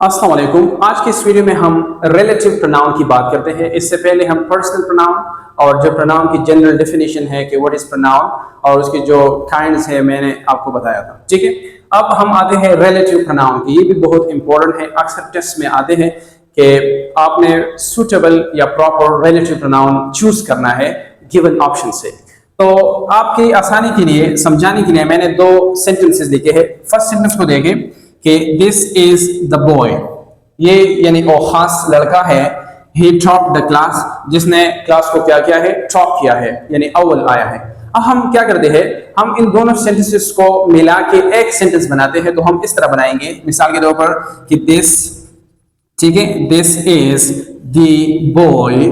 अस्सलाम वालेकुम। आज के इस वीडियो में हम रिलेटिव प्रोनाउन की बात करते हैं। इससे पहले हम पर्सनल प्रोनाउन और जो प्रोनाउन की जनरल डेफिनेशन है कि व्हाट इज प्रोनाउन और उसके जो काइंड्स है मैंने आपको बताया था। ठीक है, अब हम आते हैं रिलेटिव प्रोनाउन की। ये भी बहुत इंपॉर्टेंट है, अक्सर टेस्ट में आते हैं कि आपने सूटेबल या प्रॉपर रिलेटिव प्रोनाउन चूज करना है गिवन ऑप्शन से। तो आपकी आसानी के लिए समझाने के लिए मैंने दो सेंटेंसेस लिखे हैं। फर्स्ट सेंटेंस को देखें कि दिस इज द बॉय, ये यानी वो खास लड़का है। ही टॉप द क्लास, जिसने क्लास को क्या किया है, टॉप किया है, यानी अव्वल आया है। अब हम क्या करते हैं, हम इन दोनों सेंटेंसेस को मिला के एक सेंटेंस बनाते हैं। तो हम इस तरह बनाएंगे, मिसाल के तौर पर कि दिस, ठीक है, दिस इज द बॉय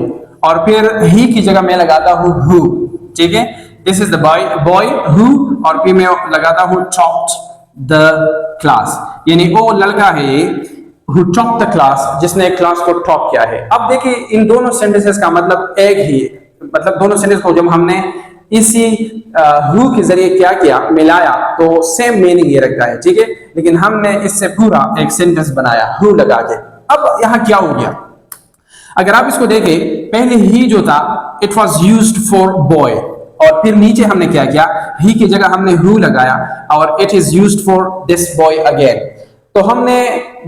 और फिर ही की जगह मैं लगाता हूं हु। ठीक है, this is the boy who और फिर मैं लगाता हूं टॉप्ड द क्लास, यानी वो लड़का है who topped the class, जिसने क्लास को टॉप किया है। अब देखिए इन दोनों सेंटेंसेस का मतलब एक ही, मतलब दोनों सेंटेंस को जब हमने इसी who के जरिए क्या किया, मिलाया, तो सेम मीनिंग ये रखता है। ठीक है, लेकिन हमने इससे पूरा एक सेंटेंस बनाया who लगा के। अब यहाँ क्या हो गया, अगर आप इसको देखें, पहले ही जो था it was used for boy और फिर नीचे हमने क्या किया, ही की जगह हमने हु लगाया और it is used for this boy again. तो हमने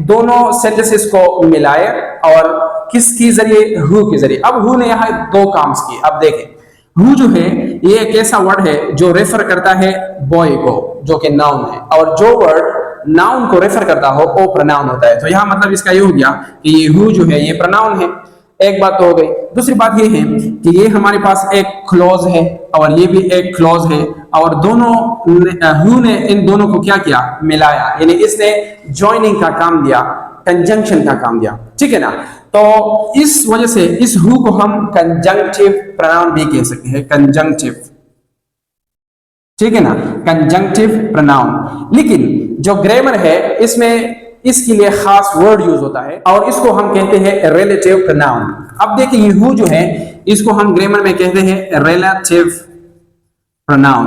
दोनों सेंटेंसेस को मिलाए और किसके जरिए, हु के जरिए। अब हु ने यहाँ दो काम किए। अब देखें, हु जो है ये एक ऐसा वर्ड है जो रेफर करता है बॉय को, जो कि नाउन है, और जो वर्ड नाउन को रेफर करता हो वो प्रोनाउन होता है। तो यहाँ मतलब इसका ये हो गया कि ये हु जो है ये प्रोनाउन है। एक बात तो हो गई। दूसरी बात ये है कि ये हमारे पास एक क्लॉज है और ये भी एक क्लॉज है और दोनों हु ने इन दोनों को क्या किया, मिलाया, यानी इसने जॉइनिंग का काम दिया, कंजंक्शन का काम दिया। ठीक है ना, तो इस वजह से इस हु को हम कंजंक्टिव प्रोनाउन भी कह सकते हैं, कंजंक्टिव। ठीक है ना, कंजंक्टिव प्रोनाउन। लेकिन जो ग्रामर है इसमें इसके लिए खास वर्ड यूज होता है और इसको हम कहते हैं रिलेटिव प्रोनाउन। अब देखिए ये हु जो है इसको हम ग्रामर में कहते हैं रिलेटिव प्रोनाउन,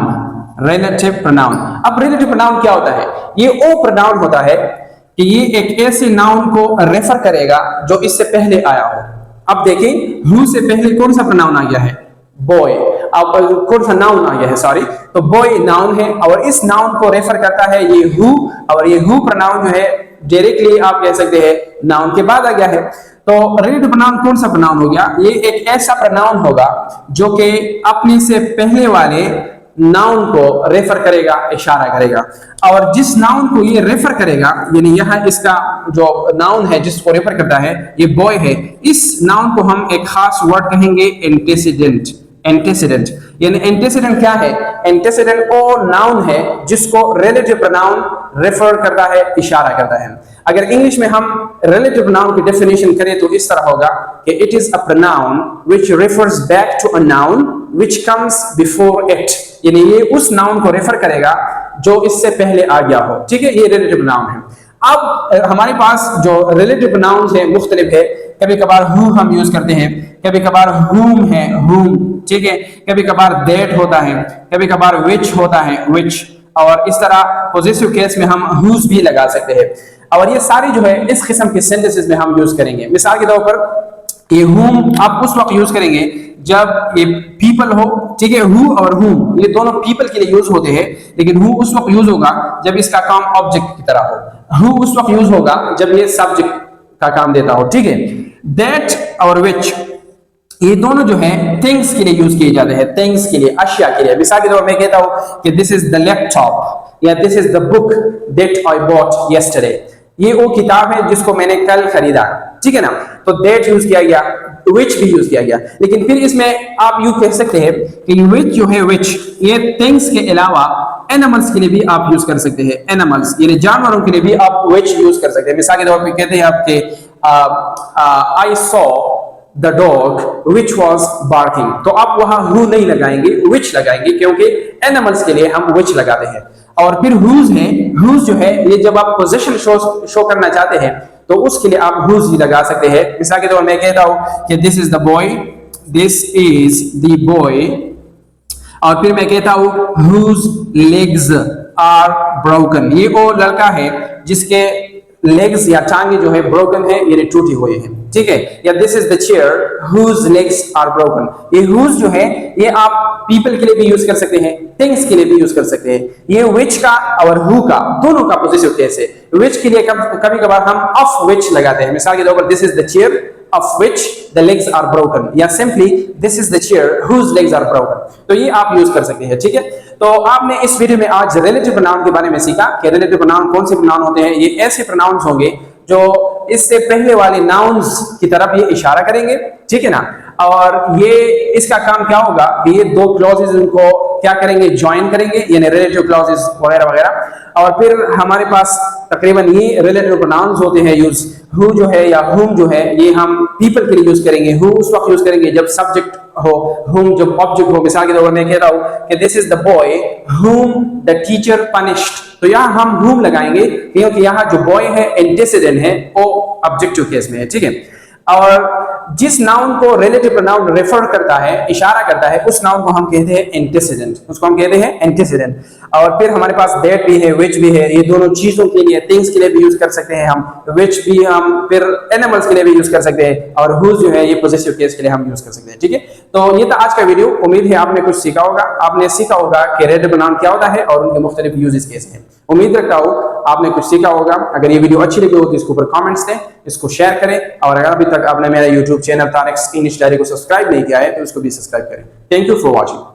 रिलेटिव प्रोनाउन। अब रिलेटिव प्रोनाउन क्या होता है, ये वो प्रोनाउन होता है कि ये एक ऐसे नाउन को रेफर करेगा जो इससे पहले आया हो। अब देखिए हु से पहले कौन सा प्रोनाउन आ गया है, बॉय। अब कौन सा नाउन आ गया है, सॉरी, तो बॉय नाउन है और इस नाउन को रेफर करता है ये हु, और ये हु प्रोनाउन जो है डायरेक्टली आप कह सकते हैं नाउन के बाद आ गया है। तो रिलेटिव प्रोनाउन कौन सा प्रोनाउन हो गया, ये एक ऐसा प्रोनाउन होगा जो कि अपने से पहले वाले नाउन को रेफर करेगा, इशारा करेगा, और जिस नाउन को ये रेफर करेगा, यानी यहाँ इसका जो नाउन है जिसको रेफर करता है ये बॉय है, इस नाउन को हम एक खास वर्ड कहेंगे एंटेसिडेंट। एंटेसिडेंट यानी एंटेसिडेंट क्या है, एंटेसिडेंट वो नाउन है जिसको रिलेटिव प्रोनाउन रेफर करता है, इशारा करता है। अगर इंग्लिश में हम रिलेटिव प्रोनाउन की डेफिनेशन करें तो इस तरह होगा कि it is a pronoun which refers back to a noun which comes before it, यानी ये उस नाउन को रेफर करेगा जो इससे पहले आ गया हो। ठीक है, ये रिलेटिव प्रोनाउन है। अब हमारे पास जो रिलेटिव प्रोनाउंस है मुख्तलिफ है, कभी कभार हु हम यूज करते हैं, कभी कभार हुम है, हुम। ठीक है, कभी कभार दैट होता है, कभी कभार विच होता है, विच, और इस तरह पॉजिटिव केस में हम हुज भी लगा सकते हैं। और ये सारी जो है इस किस्म के सेंटेंसेस में हम यूज करेंगे। मिसाल के तौर पर ये हुम आप उस वक्त यूज करेंगे जब ये पीपल हो। ठीक है, हु और हुम ये दोनों पीपल के लिए यूज होते हैं, लेकिन हु उस वक्त यूज होगा जब इसका काम ऑब्जेक्ट की तरह हो। हु उस वक्त यूज होगा जब ये सब्जेक्ट का काम देता हो। ठीक है, दैट और विच ये दोनों जो है थिंग्स के लिए यूज किए जाते हैं, थिंग्स के लिए, अशिया के लिए। मिसाल के तौर पर मैं कहता हूं कि दिस इज द लैपटॉप या this is the book that I bought yesterday, ये वो किताब है जिसको मैंने कल खरीदा। ठीक है ना, तो दैट यूज किया गया, विच भी यूज किया गया। लेकिन फिर इसमें आप यू कह सकते हैं कि विच जो है, विच ये थिंग्स के अलावा एनिमल्स के लिए भी आप यूज कर सकते हैं। एनिमल्स यानी जानवरों के लिए भी आप विच यूज कर सकते हैं। मिसाल के तौर पर कहते हैं आपके I saw the dog which was barking, तो आप वहां हु नहीं लगाएंगे, विच लगाएंगे, क्योंकि एनिमल्स के लिए हम विच लगाते हैं। और फिर हुज है, हुज जो है ये जब आप पोजीशन शो करना चाहते हैं तो उसके लिए आप हुज ही लगा सकते हैं। मिसाल के तौर पर मैं कहता हूं कि this is the boy, this is the boy, और फिर मैं कहता हूं हुज लेग्स आर ब्रोकन, ये वो लड़का है जिसके लेग्स या टांगे जो है ब्रोकन है, यानी टूटी हुई है, ठीक है। या this is the chair whose legs are broken. ये हुज जो है ये आप पीपल के लिए भी यूज कर सकते हैं, थिंग्स के लिए भी यूज कर सकते हैं। ये विच का और हु का दोनों का पॉजिटिव केस है। विच के लिए कभी कभार हम ऑफ विच लगाते हैं, मिसाल के तौर पर this is the chair of which the legs are broken, या simply this is the chair whose legs are broken। तो ये आप यूज कर सकते हैं, ठीक है। तो आपने इस वीडियो में आज रिलेटिव प्रोनाउन के बारे में सीखा कि रिलेटिव प्रोनाउन कौन से प्रोनाउन होते हैं। ये ऐसे प्रोनाउंस होंगे जो इससे पहले वाले नाउन्स की तरफ ये इशारा करेंगे, ठीक है ना। और ये इसका काम क्या होगा कि ये दो क्लॉजेज इनको क्या करेंगे, ज्वाइन करेंगे, यानी रिलेटिव क्लॉजेज वगैरह वगैरह। और फिर हमारे पास तकरीबन ये रिलेटिव प्रोनाउंस होते हैं यूज। हु जो है या हुम जो है ये हम पीपल के लिए यूज करेंगे। हु उस वक्त यूज करेंगे जब सब्जेक्ट हो, हुम जब ऑब्जेक्ट हो। मिसाल के तौर पर मैं कह रहा हूं कि this is the boy whom the teacher punished, तो यहां हम हुम लगाएंगे क्योंकि यहां जो बॉय है एंटीसीडेंट है, वो ऑब्जेक्टिव केस में है, ठीक है। और जिस नाउन को रिलेटिव प्रोनाउन रेफर करता है, इशारा करता है, उस नाउन को हम कहते हैं एंटीसीडेंट, उसको हम कहते हैं एंटीसीडेंट। और फिर हमारे पास दैट भी है, विच भी है, ये दोनों चीजों के लिए, थिंग्स के लिए भी यूज कर सकते हैं हम। विच भी हम फिर एनिमल्स के लिए भी यूज कर सकते हैं, और हुज जो है ये पॉजिटिव केस के लिए हम यूज कर सकते हैं, ठीक है। तो ये था आज का वीडियो। उम्मीद है आपने कुछ सीखा होगा, आपने सीखा होगा कि रिलेटिव प्रोनाउन क्या होता है और उनके मुख्तलिफ यूजेस कैसे हैं। उम्मीद रखता हूं आपने कुछ सीखा होगा। अगर ये वीडियो अच्छी लगी हो तो इसके ऊपर कमेंट्स दें, इसको शेयर करें, और अगर अभी तक आपने मेरा YouTube channel Tariqs English diary को सब्सक्राइब नहीं किया है तो इसको भी सब्सक्राइब करें। Thank you for watching.